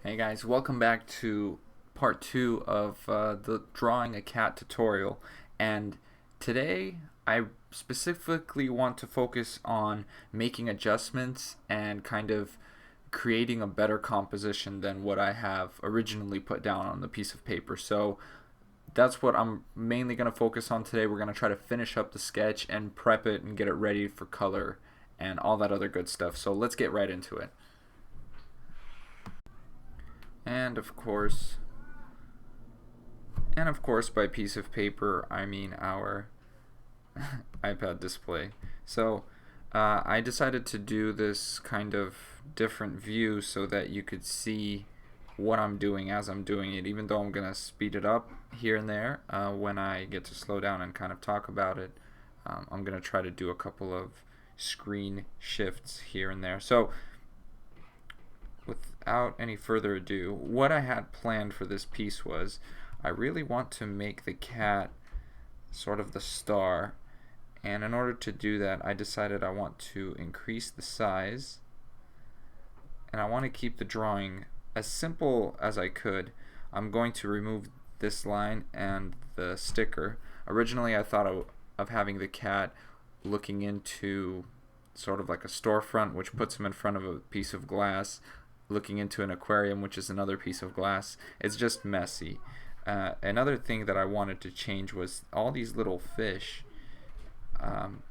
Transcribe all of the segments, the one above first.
Hey guys, welcome back to part 2 of the drawing a cat tutorial. And today I specifically want to focus on making adjustments and kind of creating a better composition than what I have originally put down on the piece of paper. So that's what I'm mainly going to focus on today. We're going to try to finish up the sketch and prep it and get it ready for color and all that other good stuff. So let's get right into it. And of course, by piece of paper, I mean our iPad display. So I decided to do this kind of different view so that you could see what I'm doing as I'm doing it, even though I'm going to speed it up here and there when I get to slow down and kind of talk about it. I'm going to try to do a couple of screen shifts here and there. So without any further ado, what I had planned for this piece was I really want to make the cat sort of the star, and in order to do that I decided I want to increase the size and I want to keep the drawing as simple as I could. I'm going to remove this line and the sticker. Originally I thought of having the cat looking into sort of like a storefront, which puts him in front of a piece of glass, looking into an aquarium, which is another piece of glass. It's just messy. Another thing that I wanted to change was all these little fish. I'm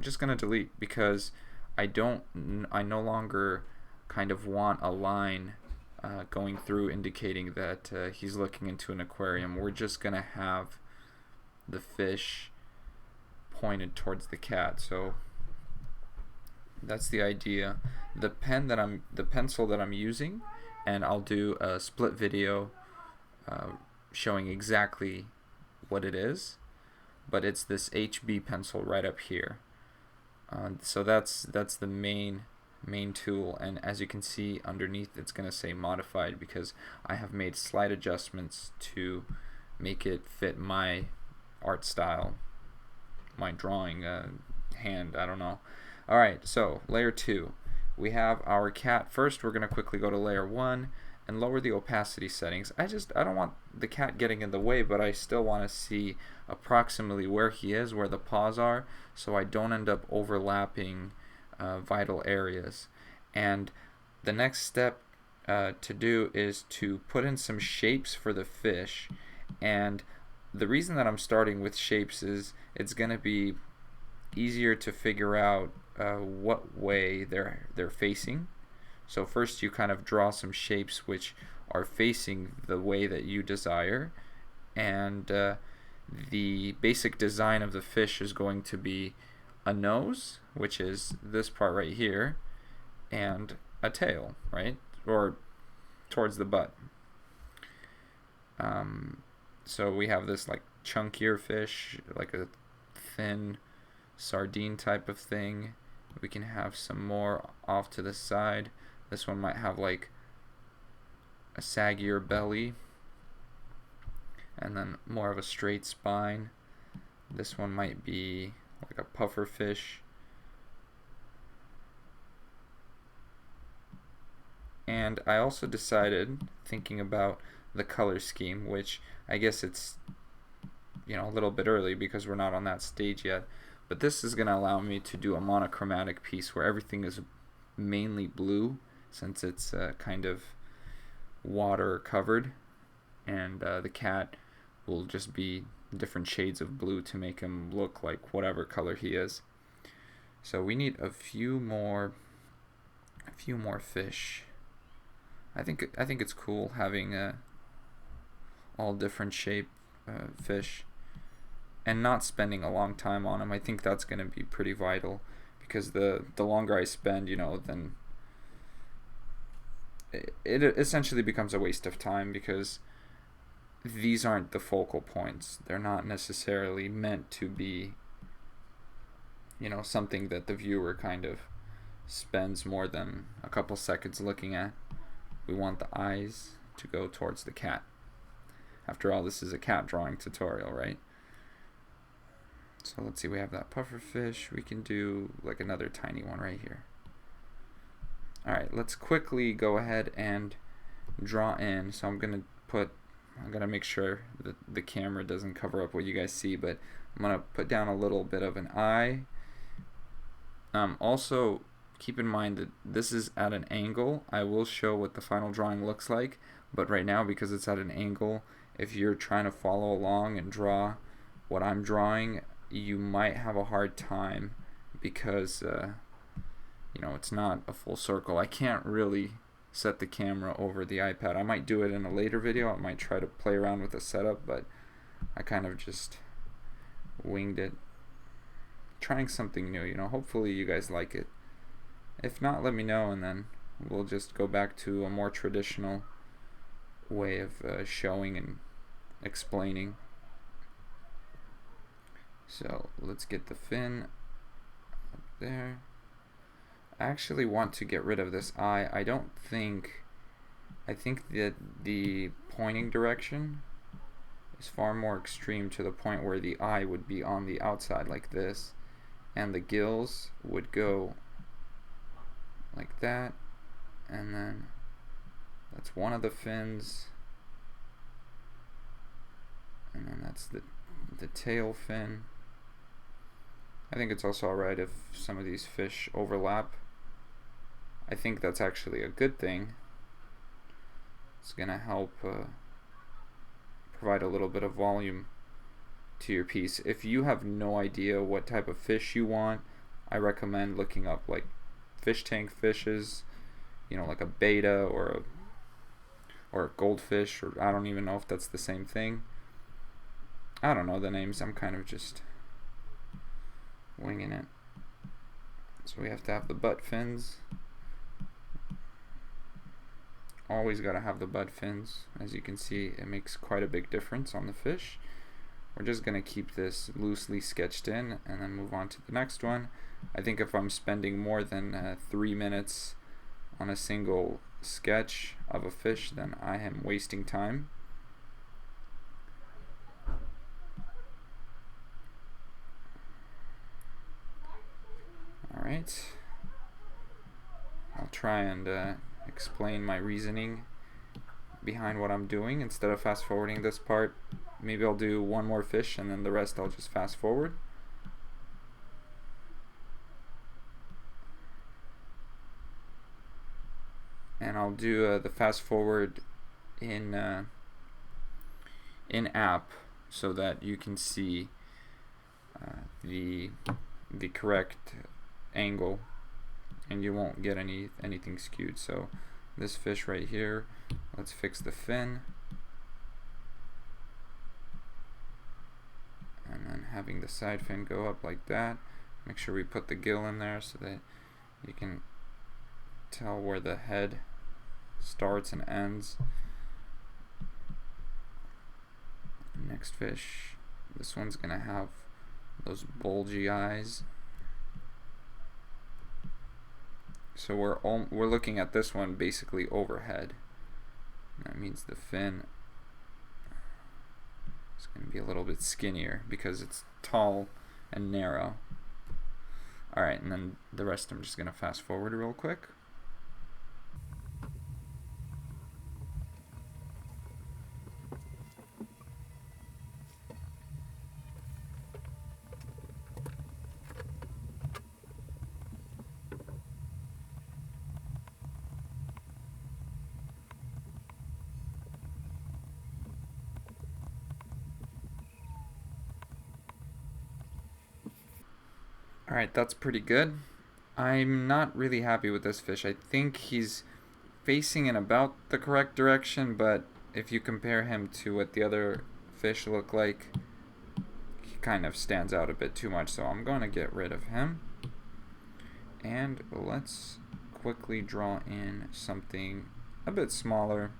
just gonna delete because I no longer kind of want a line going through indicating that he's looking into an aquarium. We're just gonna have the fish pointed towards the cat. So that's the idea. The pencil that I'm using, and I'll do a split video showing exactly what it is, but it's this HB pencil right up here. So that's the main tool, and as you can see underneath it's gonna say modified because I have made slight adjustments to make it fit my art style, my drawing hand, I don't know. Alright, so layer 2. We have our cat. First we're going to quickly go to layer 1 and lower the opacity settings. I don't want the cat getting in the way, but I still want to see approximately where he is, where the paws are, so I don't end up overlapping vital areas. And the next step to do is to put in some shapes for the fish. And the reason that I'm starting with shapes is it's going to be easier to figure out what way they're facing. So first you kind of draw some shapes which are facing the way that you desire, and the basic design of the fish is going to be a nose, which is this part right here, and a tail, right, or towards the butt. So we have this like chunkier fish, like a thin sardine type of thing. We can have some more off to the side. This one might have like a saggier belly and then more of a straight spine. This one might be like a puffer fish. And I also decided, thinking about the color scheme, which I guess it's a little bit early because we're not on that stage yet, but this is going to allow me to do a monochromatic piece where everything is mainly blue, since it's kind of water covered, and the cat will just be different shades of blue to make him look like whatever color he is. So we need a few more fish. I think it's cool having all different shape fish and not spending a long time on them. I think that's going to be pretty vital, because the longer I spend, then it essentially becomes a waste of time, because these aren't the focal points. They're not necessarily meant to be something that the viewer kind of spends more than a couple seconds looking at. We want the eyes to go towards the cat. After all, this is a cat drawing tutorial, right? So let's see, we have that puffer fish. We can do like another tiny one right here. Alright, let's quickly go ahead and draw in. So I'm gonna make sure that the camera doesn't cover up what you guys see, but I'm gonna put down a little bit of an eye. Also, keep in mind that this is at an angle. I will show what the final drawing looks like, but right now, because it's at an angle, if you're trying to follow along and draw what I'm drawing, you might have a hard time because you know, it's not a full circle. I can't really set the camera over the iPad. I might do it in a later video. I might try to play around with the setup, but I kind of just winged it, trying something new. You know, hopefully you guys like it. If not, let me know, and then we'll just go back to a more traditional way of showing and explaining. So let's get the fin up there. I actually want to get rid of this eye. I think that the pointing direction is far more extreme, to the point where the eye would be on the outside like this, and the gills would go like that, and then that's one of the fins, and then that's the tail fin. I think it's also alright if some of these fish overlap. I think that's actually a good thing. It's gonna help provide a little bit of volume to your piece. If you have no idea what type of fish you want, I recommend looking up like fish tank fishes, you know, like a betta or a goldfish, or I don't even know if that's the same thing. I don't know the names. I'm kind of just winging it. So we have to have the butt fins. Always got to have the butt fins. As you can see, it makes quite a big difference on the fish. We're just going to keep this loosely sketched in and then move on to the next one. I think if I'm spending more than 3 minutes on a single sketch of a fish, then I am wasting time. Alright, I'll try and explain my reasoning behind what I'm doing instead of fast forwarding this part. Maybe I'll do one more fish and then the rest I'll just fast forward. And I'll do the fast forward in app so that you can see the correct angle and you won't get anything skewed. So this fish right here, let's fix the fin, and then having the side fin go up like that. Make sure we put the gill in there so that you can tell where the head starts and ends. Next fish, this one's gonna have those bulgy eyes. So we're looking at this one basically overhead. That means the fin is going to be a little bit skinnier because it's tall and narrow. Alright, and then the rest I'm just going to fast forward real quick. Alright, that's pretty good. I'm not really happy with this fish. I think he's facing in about the correct direction, but if you compare him to what the other fish look like, he kind of stands out a bit too much, so I'm going to get rid of him. And let's quickly draw in something a bit smaller.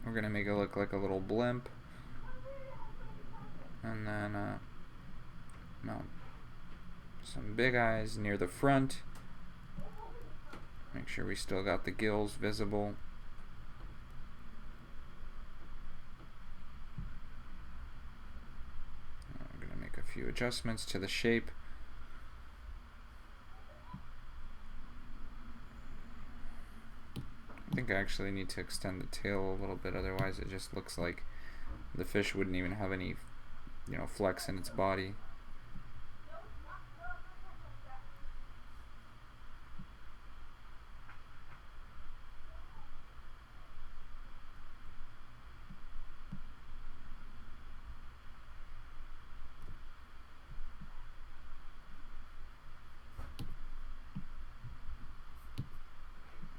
We're going to make it look like a little blimp. And then some big eyes near the front. Make sure we still got the gills visible. I'm going to make a few adjustments to the shape. think I actually need to extend the tail a little bit, otherwise it just looks like the fish wouldn't even have any, you know, flex in its body.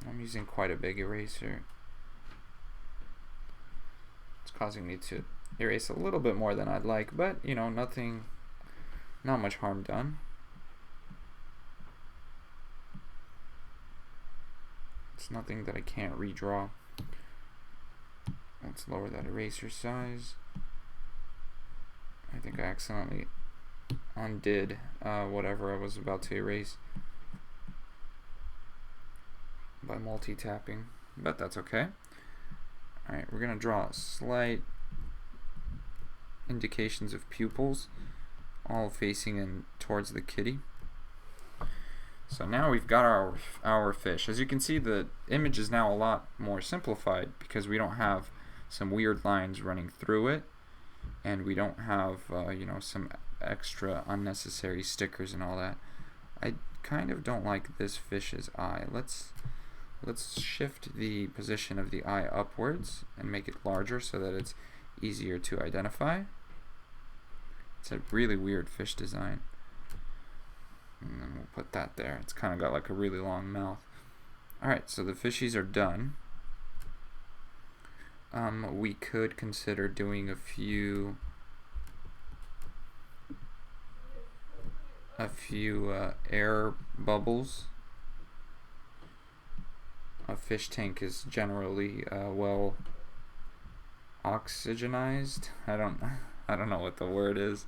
I'm using quite a big eraser. It's causing me to erase a little bit more than I'd like, but you know, not much harm done. It's nothing that I can't redraw. Let's lower that eraser size. I think I accidentally undid whatever I was about to erase by multi-tapping, but that's okay. Alright, we're going to draw slight indications of pupils, all facing in towards the kitty. So now we've got our fish. As you can see, the image is now a lot more simplified because we don't have some weird lines running through it, and we don't have you know, some extra unnecessary stickers and all that. I kind of don't like this fish's eye. Let's shift the position of the eye upwards and make it larger so that it's easier to identify. It's a really weird fish design. And then we'll put that there. It's kind of got like a really long mouth. Alright, so the fishies are done. We could consider doing a few air bubbles. A fish tank is generally well oxygenized. I don't know what the word is,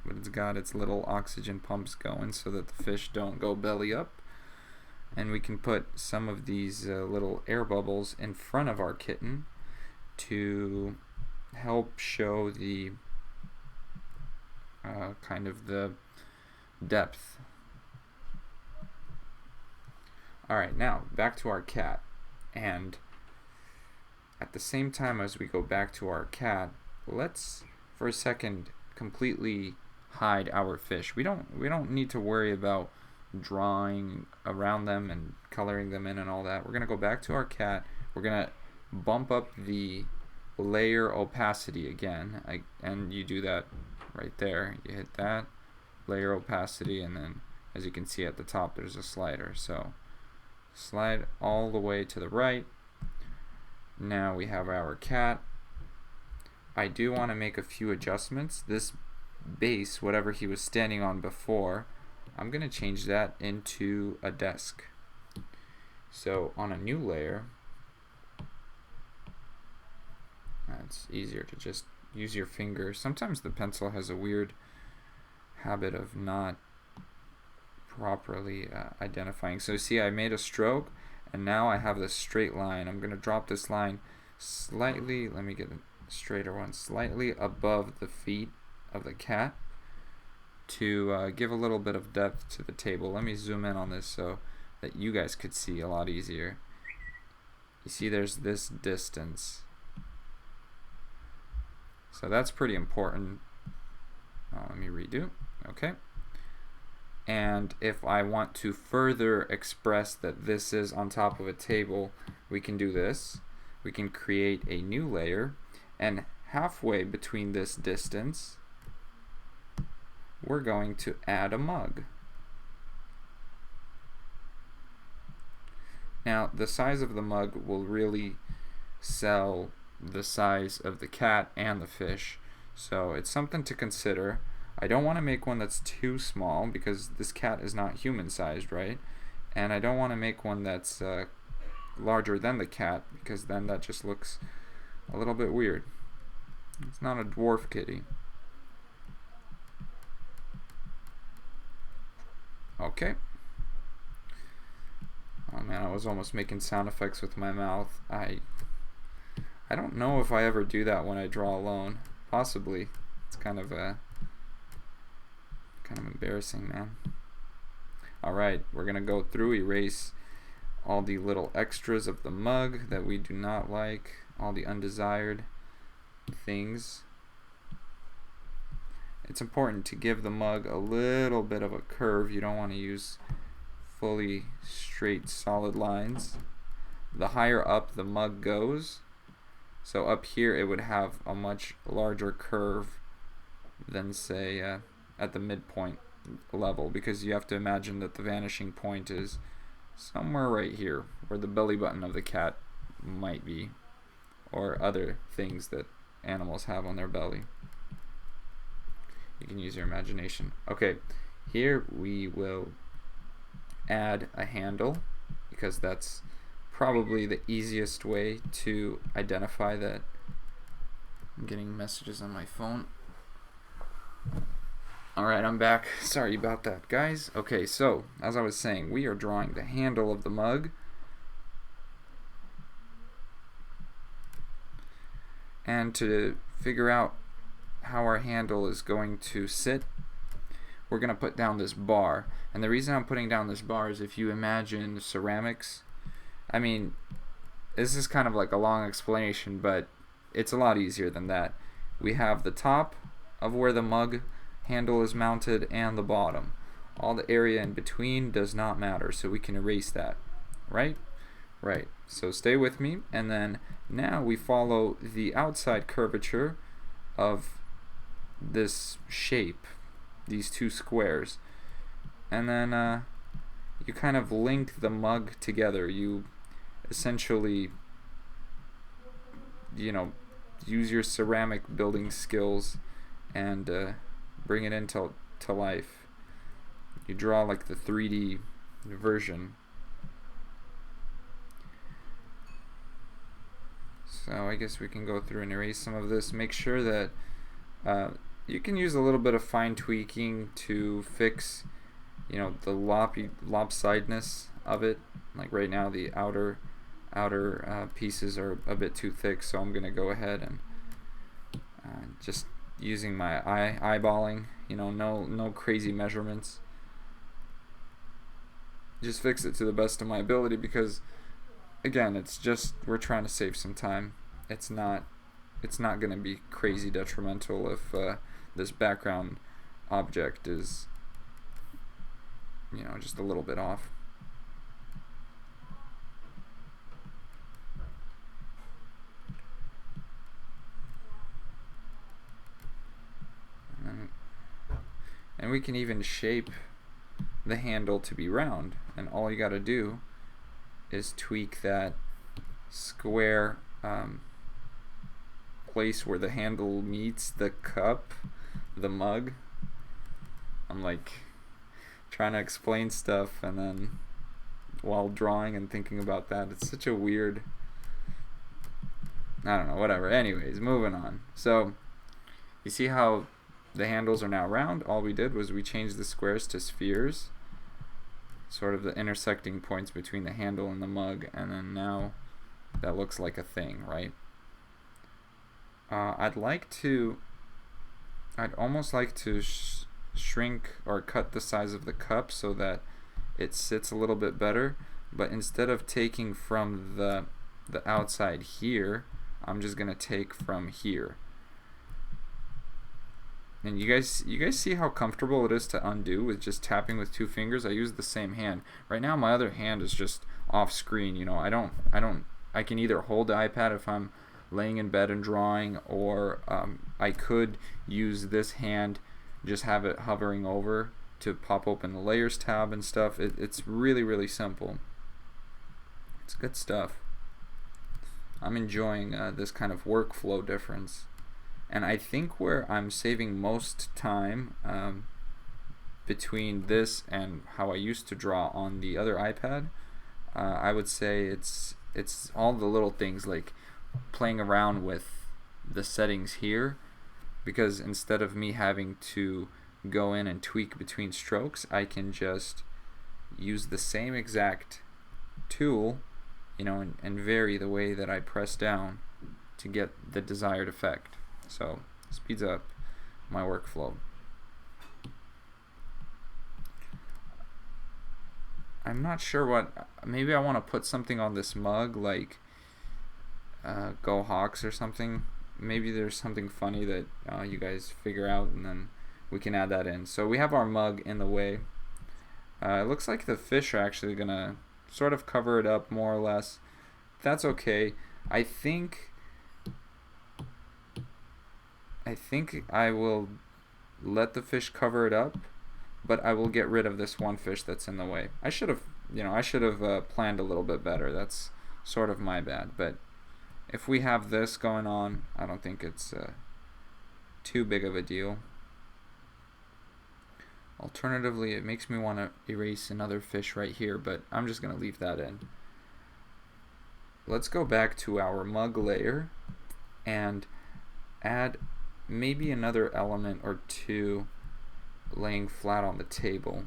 but it's got its little oxygen pumps going so that the fish don't go belly up. And we can put some of these little air bubbles in front of our kitten to help show the kind of the depth. Alright, now back to our cat, and at the same time as we go back to our cat, let's for a second completely hide our fish. We don't need to worry about drawing around them and coloring them in and all that. We're gonna go back to our cat. We're gonna bump up the layer opacity again, and you do that right there. You hit that layer opacity, and then as you can see at the top there's a slider, so slide all the way to the right. Now we have our cat. I do want to make a few adjustments. This base, whatever he was standing on before, I'm going to change that into a desk. So on a new layer, it's easier to just use your finger. Sometimes the pencil has a weird habit of not properly identifying. So see, I made a stroke, and now I have this straight line. I'm going to drop this line slightly, let me get a straighter one, slightly above the feet of the cat to give a little bit of depth to the table. Let me zoom in on this so that you guys could see a lot easier. You see there's this distance. So that's pretty important. Let me redo. Okay. And if I want to further express that this is on top of a table, we can do this. We can create a new layer, and halfway between this distance, we're going to add a mug. Now, the size of the mug will really sell the size of the cat and the fish, so it's something to consider. I don't want to make one that's too small because this cat is not human sized, right? And I don't want to make one that's larger than the cat because then that just looks a little bit weird. It's not a dwarf kitty. Okay. Oh man, I was almost making sound effects with my mouth. I don't know if I ever do that when I draw alone. Possibly. It's kind of embarrassing, man. Alright, we're gonna go through, erase all the little extras of the mug that we do not like, all the undesired things. It's important to give the mug a little bit of a curve. You don't want to use fully straight solid lines. The higher up the mug goes, so up here it would have a much larger curve than, say, at the midpoint level, because you have to imagine that the vanishing point is somewhere right here where the belly button of the cat might be, or other things that animals have on their belly. You can use your imagination. Okay, here we will add a handle, because that's probably the easiest way to identify that. I'm getting messages on my phone. Alright, I'm back. Sorry about that, guys. Okay, so, as I was saying, we are drawing the handle of the mug. And to figure out how our handle is going to sit, we're going to put down this bar. And the reason I'm putting down this bar is, if you imagine ceramics, I mean, this is kind of like a long explanation, but it's a lot easier than that. We have the top of where the mug handle is mounted and the bottom. All the area in between does not matter, so we can erase that, right? Right. So stay with me, and then now we follow the outside curvature of this shape, these two squares, and then you kind of link the mug together. You essentially, you know, use your ceramic building skills and bring it into life. You draw like the 3D version. So I guess we can go through and erase some of this. Make sure that you can use a little bit of fine tweaking to fix, you know, the lopsidedness of it. Like right now, the outer pieces are a bit too thick, so I'm gonna go ahead and just using my eyeballing, you know, no crazy measurements. Just fix it to the best of my ability, because again, it's just, we're trying to save some time. It's not going to be crazy detrimental if this background object is, you know, just a little bit off. And we can even shape the handle to be round, and all you got to do is tweak that square place where the handle meets the cup, the mug. I'm like trying to explain stuff, and then while drawing and thinking about that, it's such a weird, I don't know, whatever. Anyways, moving on. So you see how the handles are now round? All we did was we changed the squares to spheres, sort of the intersecting points between the handle and the mug, and then now that looks like a thing, right? I'd almost like to shrink or cut the size of the cup so that it sits a little bit better, but instead of taking from the outside here, I'm just gonna take from here. And you guys see how comfortable it is to undo with just tapping with 2 fingers? I use the same hand. Right now my other hand is just off screen, you know. I can either hold the iPad if I'm laying in bed and drawing, or I could use this hand, just have it hovering over to pop open the layers tab and stuff. It's really, really simple. It's good stuff. I'm enjoying this kind of workflow difference. And I think where I'm saving most time between this and how I used to draw on the other iPad, I would say it's all the little things, like playing around with the settings here, because instead of me having to go in and tweak between strokes, I can just use the same exact tool, you know, and vary the way that I press down to get the desired effect. So speeds up my workflow. I'm not sure what. Maybe I want to put something on this mug, like Go Hawks or something. Maybe there's something funny that you guys figure out, and then we can add that in. So we have our mug in the way. It looks like the fish are actually gonna sort of cover it up more or less. That's okay. I think I will let the fish cover it up, but I will get rid of this one fish that's in the way. I should have, planned a little bit better. That's sort of my bad. But if we have this going on, I don't think it's too big of a deal. Alternatively, it makes me want to erase another fish right here, but I'm just going to leave that in. Let's go back to our mug layer and add maybe another element or two laying flat on the table.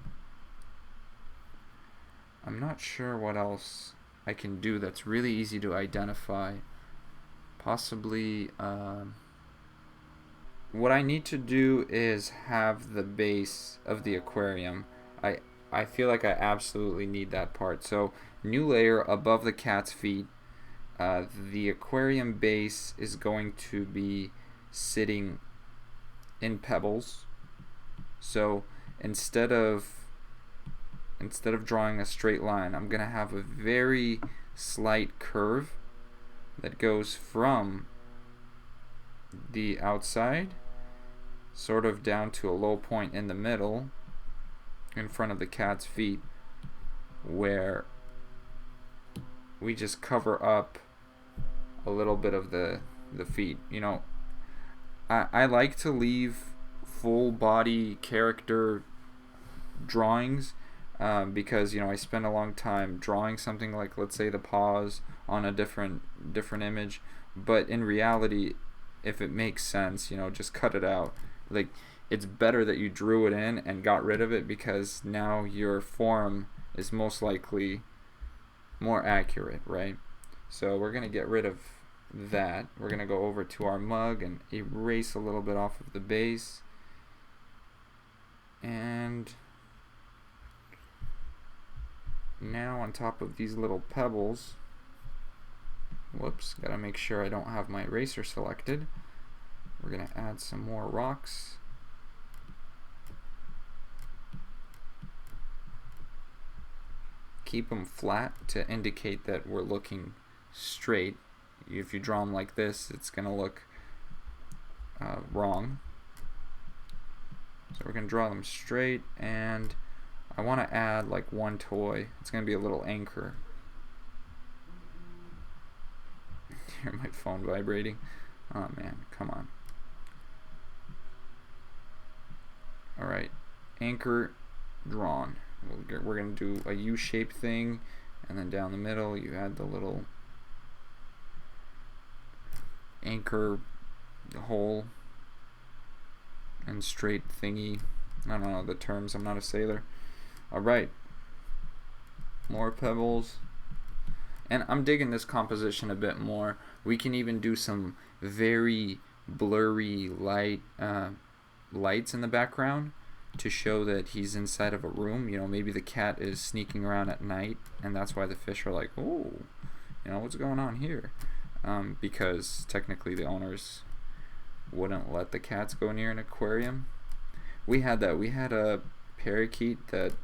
I'm not sure what else I can do that's really easy to identify. Possibly what I need to do is have the base of the aquarium. I feel like I absolutely need that part. So new layer above the cat's feet. The aquarium base is going to be sitting in pebbles. So instead of drawing a straight line, I'm going to have a very slight curve that goes from the outside sort of down to a low point in the middle in front of the cat's feet, where we just cover up a little bit of the feet. I like to leave full body character drawings because I spend a long time drawing something like, let's say, the paws on a different image, but in reality, if it makes sense, just cut it out. Like, it's better that you drew it in and got rid of it, because now your form is most likely more accurate, right? So we're going to get rid of that. We're going to go over to our mug and erase a little bit off of the base. And now on top of these little pebbles, whoops, gotta make sure I don't have my eraser selected. We're gonna add some more rocks. Keep them flat to indicate that we're looking straight. If you draw them like this, it's gonna look wrong. So we're gonna draw them straight, and I want to add like one toy. It's gonna be a little anchor. Hear my phone vibrating. Oh man, come on. Alright, anchor drawn. We're going to do a U-shaped thing, and then down the middle you add the little anchor hole and straight thingy. I don't know the terms, I'm not a sailor. Alright, more pebbles. And I'm digging this composition a bit more. We can even do some very blurry lights in the background to show that he's inside of a room. Maybe the cat is sneaking around at night, and that's why the fish are like, oh, what's going on here? Because technically the owners wouldn't let the cats go near an aquarium. We had that. We had a parakeet that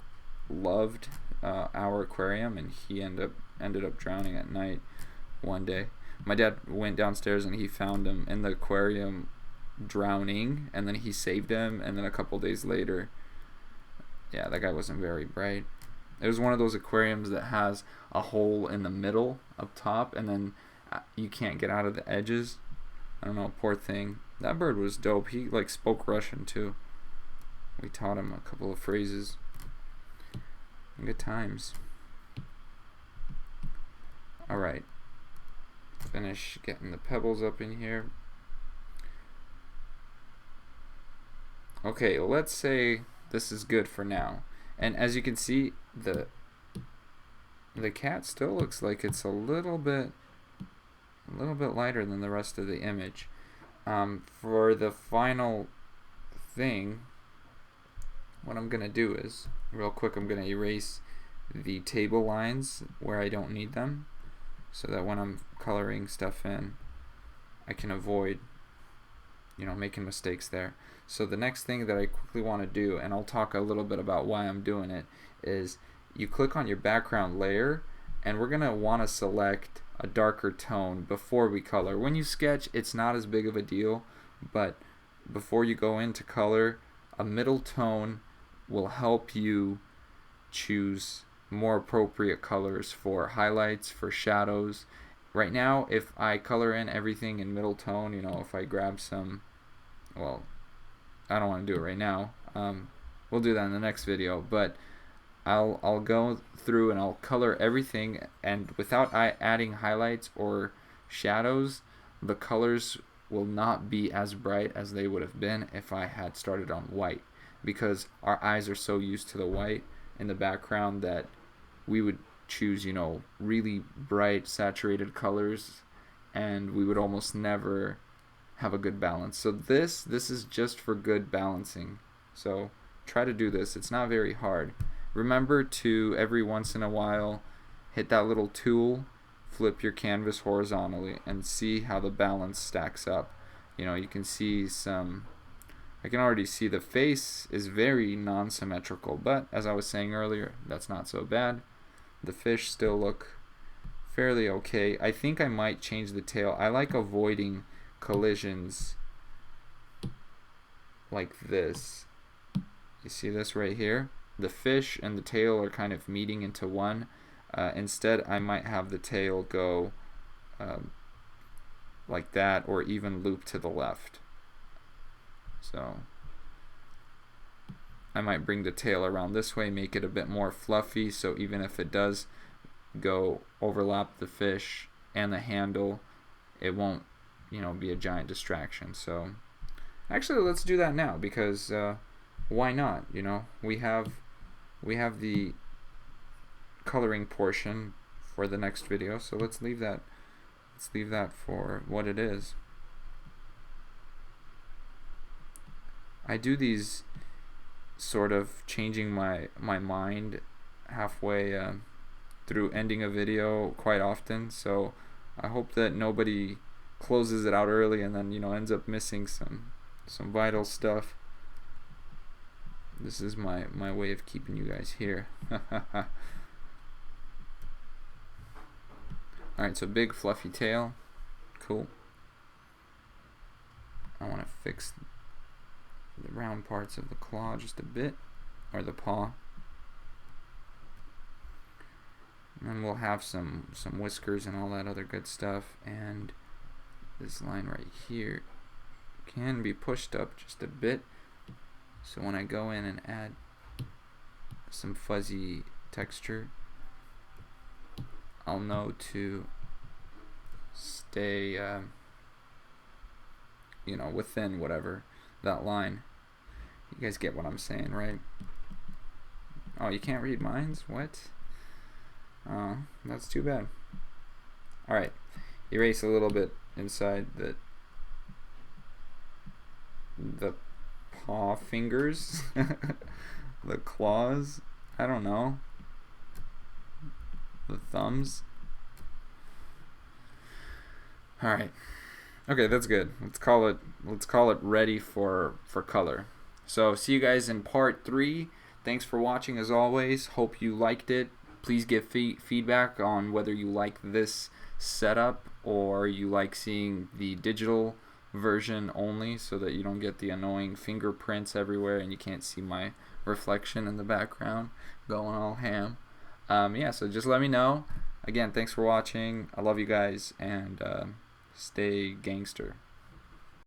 loved our aquarium, and he ended up drowning at night one day. My dad went downstairs and he found him in the aquarium drowning, and then he saved him, and then a couple days later, yeah, that guy wasn't very bright. It was one of those aquariums that has a hole in the middle up top, and then you can't get out of the edges. I don't know, poor thing. That bird was dope. He like spoke Russian too. We taught him a couple of phrases. Good times. Alright, finish getting the pebbles up in here. Okay, let's say this is good for now. And as you can see, the cat still looks like it's a little bit lighter than the rest of the image. For the final thing, what I'm gonna do is, real quick, I'm gonna erase the table lines where I don't need them, so that when I'm coloring stuff in, I can avoid making mistakes there. So the next thing that I quickly want to do, and I'll talk a little bit about why I'm doing it, is you click on your background layer, and we're going to want to select a darker tone before we color. When you sketch, it's not as big of a deal, but before you go into color, a middle tone will help you choose more appropriate colors for highlights, for shadows. Right now, if I color in everything in middle tone, if I grab some, well, I don't want to do it right now. We'll do that in the next video, but I'll go through and I'll color everything, and without adding highlights or shadows, the colors will not be as bright as they would have been if I had started on white, because our eyes are so used to the white in the background that we would choose really bright saturated colors, and we would almost never have a good balance. So this is just for good balancing. So try to do this. It's not very hard. Remember to every once in a while hit that little tool, flip your canvas horizontally, and see how the balance stacks up. You can see I can already see the face is very non-symmetrical, but as I was saying earlier, that's not so bad. The fish still look fairly okay. I think I might change the tail. I like avoiding collisions like this. You see this right here? The fish and the tail are kind of meeting into one. Instead, I might have the tail go like that, or even loop to the left. So I might bring the tail around this way, make it a bit more fluffy, so even if it does go overlap the fish and the handle, it won't be a giant distraction. So actually, let's do that now, because why not? We have the coloring portion for the next video, so let's leave that for what it is. I do these sort of changing my mind halfway through ending a video quite often, so I hope that nobody closes it out early and then ends up missing some vital stuff. This is my way of keeping you guys here. Alright, so big fluffy tail. Cool. I want to fix the round parts of the claw just a bit, or the paw. And then we'll have some whiskers and all that other good stuff, and this line right here can be pushed up just a bit, so when I go in and add some fuzzy texture, I'll know to stay within whatever that line. You guys get what I'm saying, right? Oh, you can't read minds? What? Oh, that's too bad. Alright, erase a little bit inside the paw fingers, the claws, I don't know, the thumbs. Alright, okay, that's good. Let's call it ready for color. So see you guys in part 3. Thanks for watching as always. Hope you liked it. Please give feedback on whether you like this setup or you like seeing the digital version only, so that you don't get the annoying fingerprints everywhere and you can't see my reflection in the background going all ham. Yeah, so just let me know. Again, thanks for watching. I love you guys, and stay gangster.